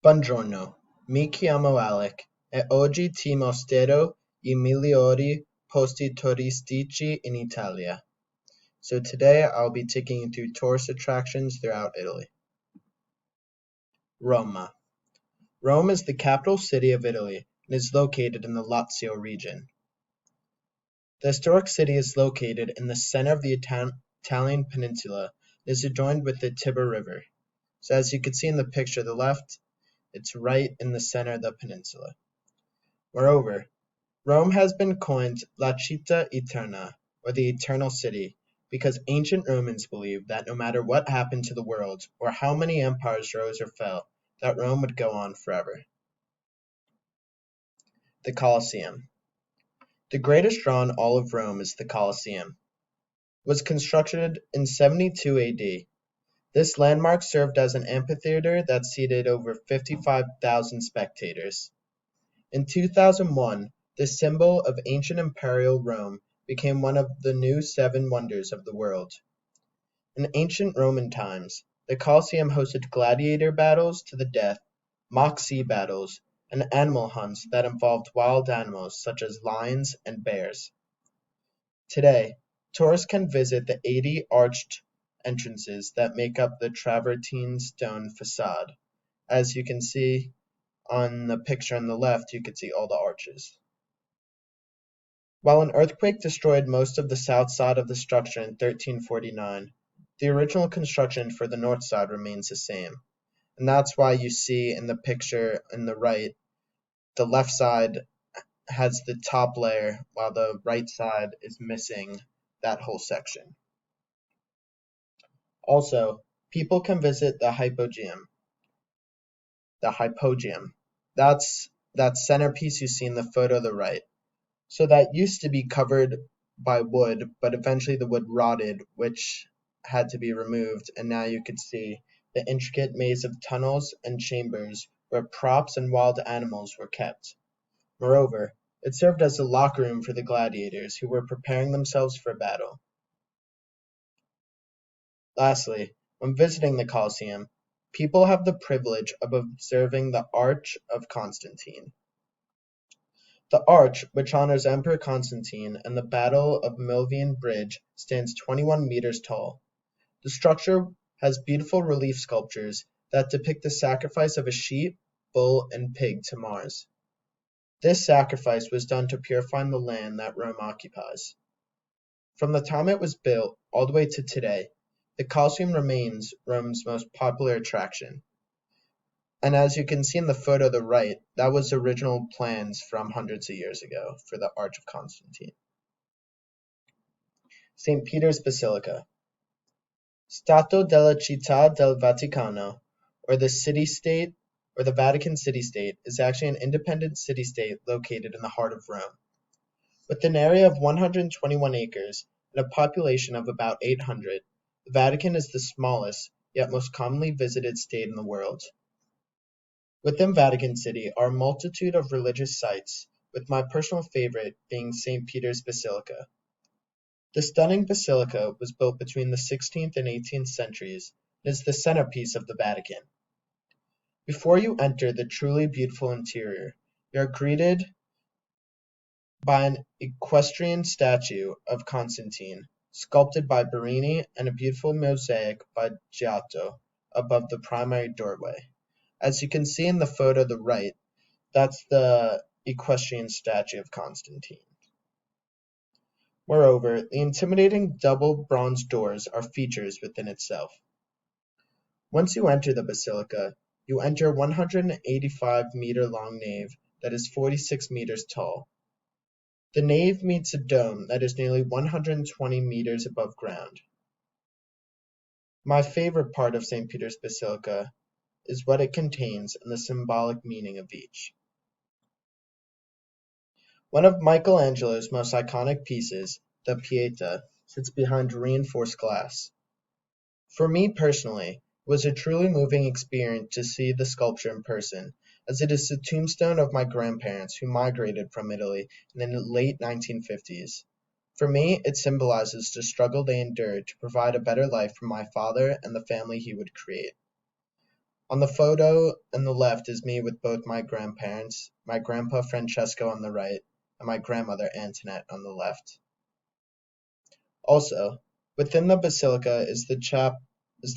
Buongiorno, mi chiamo Alec e oggi ti mostrerò I migliori posti turistici in Italia. So today I'll be taking you through tourist attractions throughout Italy. Roma. Rome is the capital city of Italy and is located in the Lazio region. The historic city is located in the center of the Italian peninsula and is adjoined with the Tiber River. So as you can see in the picture to the left, it's right in the center of the peninsula. Moreover, Rome has been coined "La Città Eterna", or the Eternal City, because ancient Romans believed that no matter what happened to the world, or how many empires rose or fell, that Rome would go on forever. The Colosseum. The greatest draw in all of Rome is the Colosseum. It was constructed in 72 AD. This landmark served as an amphitheater that seated over 55,000 spectators. In 2001, the symbol of ancient imperial Rome became one of the new seven wonders of the world. In ancient Roman times, the Colosseum hosted gladiator battles to the death, mock sea battles, and animal hunts that involved wild animals such as lions and bears. Today, tourists can visit the 80 arched entrances that make up the travertine stone facade. As you can see on the picture on the left, you can see all the arches. While an earthquake destroyed most of the south side of the structure in 1349, the original construction for the north side remains the same. And that's why you see in the picture on the right, the left side has the top layer, while the right side is missing that whole section. Also, people can visit the hypogeum. That's that centerpiece you see in the photo on the right. So that used to be covered by wood, but eventually the wood rotted, which had to be removed, and now you could see the intricate maze of tunnels and chambers where props and wild animals were kept. Moreover, it served as a locker room for the gladiators who were preparing themselves for battle. Lastly, when visiting the Colosseum, people have the privilege of observing the Arch of Constantine. The arch, which honors Emperor Constantine and the Battle of Milvian Bridge, stands 21 meters tall. The structure has beautiful relief sculptures that depict the sacrifice of a sheep, bull, and pig to Mars. This sacrifice was done to purify the land that Rome occupies. From the time it was built all the way to today, the Colosseum remains Rome's most popular attraction. And as you can see in the photo on the right, that was original plans from hundreds of years ago for the Arch of Constantine. St. Peter's Basilica. Stato della Città del Vaticano, or the city-state, or the Vatican city-state, is actually an independent city-state located in the heart of Rome. With an area of 121 acres and a population of about 800, the Vatican is the smallest, yet most commonly visited state in the world. Within Vatican City are a multitude of religious sites, with my personal favorite being St. Peter's Basilica. The stunning basilica was built between the 16th and 18th centuries and is the centerpiece of the Vatican. Before you enter the truly beautiful interior, you are greeted by an equestrian statue of Constantine, sculpted by Bernini, and a beautiful mosaic by Giotto above the primary doorway. As you can see in the photo on the right, that's the equestrian statue of Constantine. Moreover, the intimidating double bronze doors are features within itself. Once you enter the basilica, you enter a 185-meter-long nave that is 46 meters tall. The nave meets a dome that is nearly 120 meters above ground. My favorite part of St. Peter's Basilica is what it contains and the symbolic meaning of each. One of Michelangelo's most iconic pieces, the Pieta, sits behind reinforced glass. For me personally, it was a truly moving experience to see the sculpture in person, as it is the tombstone of my grandparents who migrated from Italy in the late 1950s. For me, it symbolizes the struggle they endured to provide a better life for my father and the family he would create. On the photo on the left is me with both my grandparents, my grandpa Francesco on the right, and my grandmother Antoinette on the left. Also, within the basilica is the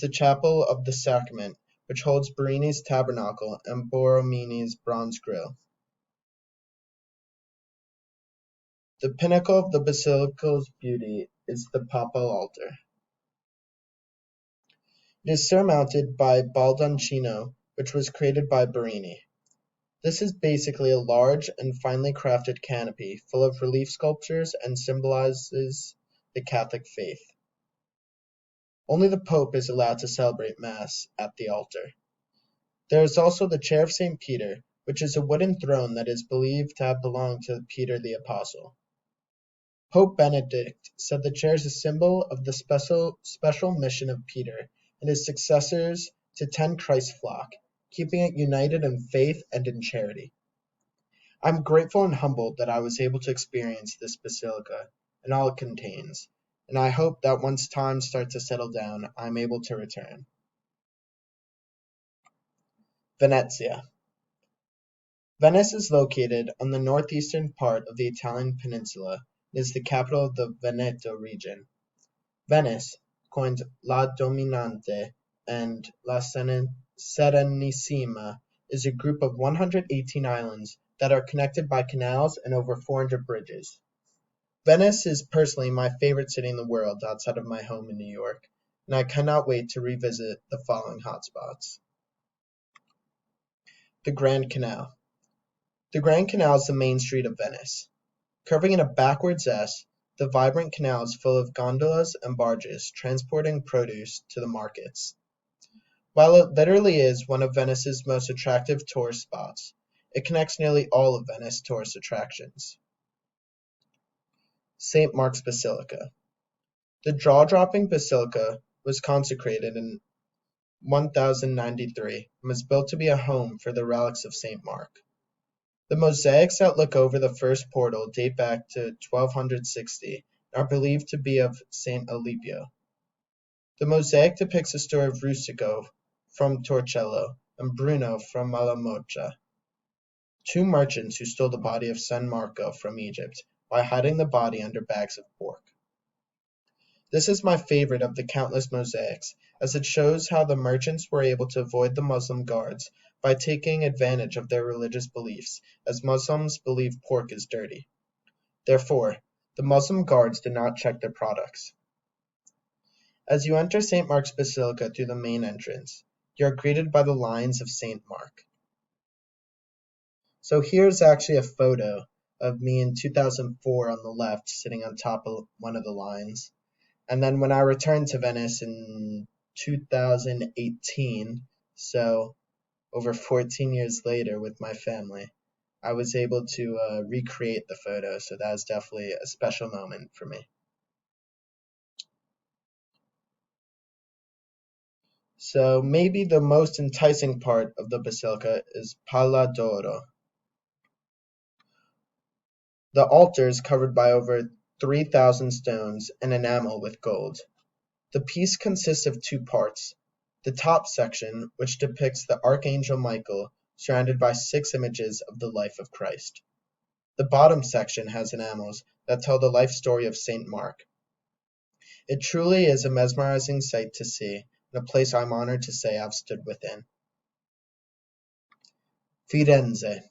chapel of the Sacrament, which holds Berini's tabernacle and Borromini's bronze grille. The pinnacle of the basilica's beauty is the papal altar. It is surmounted by baldancino, which was created by Berini. This is basically a large and finely crafted canopy full of relief sculptures and symbolizes the Catholic faith. Only the Pope is allowed to celebrate Mass at the altar. There is also the Chair of St. Peter, which is a wooden throne that is believed to have belonged to Peter the Apostle. Pope Benedict said the chair is a symbol of the special mission of Peter and his successors to tend Christ's flock, keeping it united in faith and in charity. I'm grateful and humbled that I was able to experience this basilica and all it contains, and I hope that once time starts to settle down, I'm able to return. Venezia. Venice is located on the northeastern part of the Italian peninsula and is the capital of the Veneto region. Venice, coined La Dominante and La Serenissima, is a group of 118 islands that are connected by canals and over 400 bridges. Venice is personally my favorite city in the world outside of my home in New York, and I cannot wait to revisit the following hotspots. The Grand Canal. The Grand Canal is the main street of Venice. Curving in a backwards S, the vibrant canal is full of gondolas and barges transporting produce to the markets. While it literally is one of Venice's most attractive tourist spots, it connects nearly all of Venice tourist attractions. St. Mark's Basilica. The jaw-dropping basilica was consecrated in 1093 and was built to be a home for the relics of St. Mark. The mosaics that look over the first portal date back to 1260 and are believed to be of Saint Alipio. The mosaic depicts the story of Rustico from Torcello and Bruno from Malamoccia, two merchants who stole the body of San Marco from Egypt by hiding the body under bags of pork. This is my favorite of the countless mosaics, as it shows how the merchants were able to avoid the Muslim guards by taking advantage of their religious beliefs, as Muslims believe pork is dirty. Therefore, the Muslim guards did not check their products. As you enter St. Mark's Basilica through the main entrance, you are greeted by the Lions of St. Mark. So here's actually a photo of me in 2004 on the left, sitting on top of one of the lions. And then when I returned to Venice in 2018, so over 14 years later with my family, I was able to recreate the photo, so that was definitely a special moment for me. So maybe the most enticing part of the basilica is Palla d'Oro. The altar is covered by over 3,000 stones and enamel with gold. The piece consists of two parts. The top section, which depicts the Archangel Michael surrounded by 6 images of the life of Christ. The bottom section has enamels that tell the life story of St. Mark. It truly is a mesmerizing sight to see, and a place I'm honored to say I've stood within. Firenze.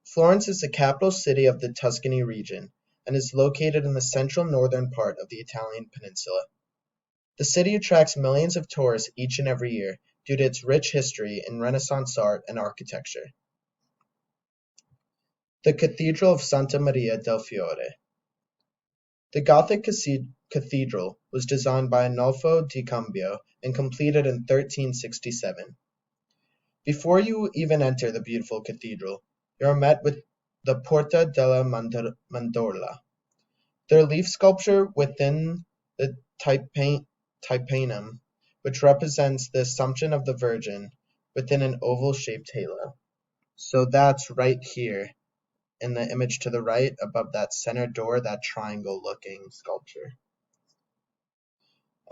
Florence is the capital city of the Tuscany region and is located in the central northern part of the Italian peninsula. The city attracts millions of tourists each and every year due to its rich history in Renaissance art and architecture. The Cathedral of Santa Maria del Fiore. The Gothic cathedral was designed by Arnolfo di Cambio and completed in 1367. Before you even enter the beautiful cathedral, you are met with the Porta della Mandorla. The relief sculpture within the tympanum, which represents the Assumption of the Virgin within an oval-shaped halo. So that's right here in the image to the right above that center door, that triangle-looking sculpture.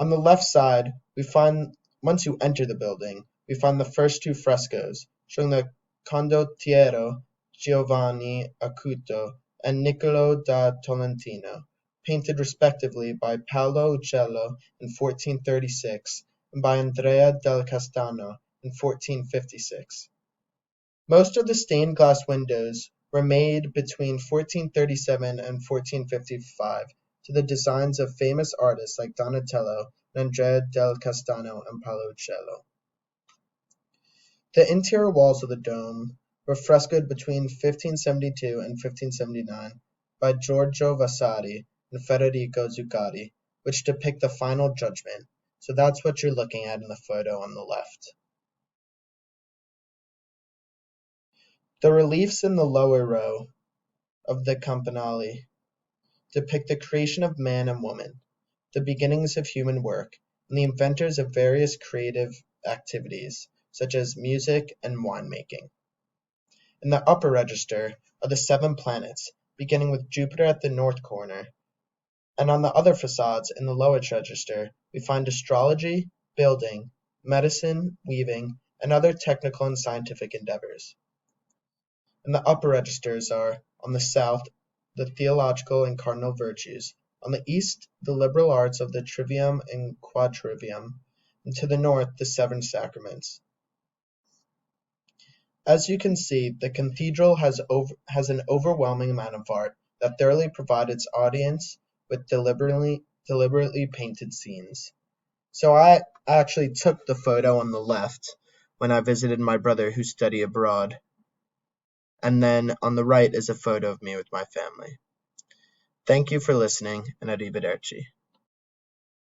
On the left side, once you enter the building, we find the first two frescoes, showing the condottiero Giovanni Acuto and Niccolò da Tolentino, painted respectively by Paolo Uccello in 1436 and by Andrea del Castano in 1456. Most of the stained glass windows were made between 1437 and 1455 to the designs of famous artists like Donatello and Andrea del Castano and Paolo Uccello. The interior walls of the dome were frescoed between 1572 and 1579 by Giorgio Vasari and Federico Zuccotti, which depict the final judgment. So that's what you're looking at in the photo on the left. The reliefs in the lower row of the campanile depict the creation of man and woman, the beginnings of human work, and the inventors of various creative activities, such as music and winemaking. In the upper register are the 7 planets, beginning with Jupiter at the north corner, and on the other facades in the lowest register we find astrology, building, medicine, weaving, and other technical and scientific endeavors. In the upper registers are, on the south, the theological and cardinal virtues, on the east the liberal arts of the trivium and quadrivium, and to the north the 7 sacraments. As you can see, the cathedral has an overwhelming amount of art that thoroughly provides its audience with deliberately painted scenes. So I actually took the photo on the left when I visited my brother who studied abroad, and then on the right is a photo of me with my family. Thank you for listening, and arrivederci.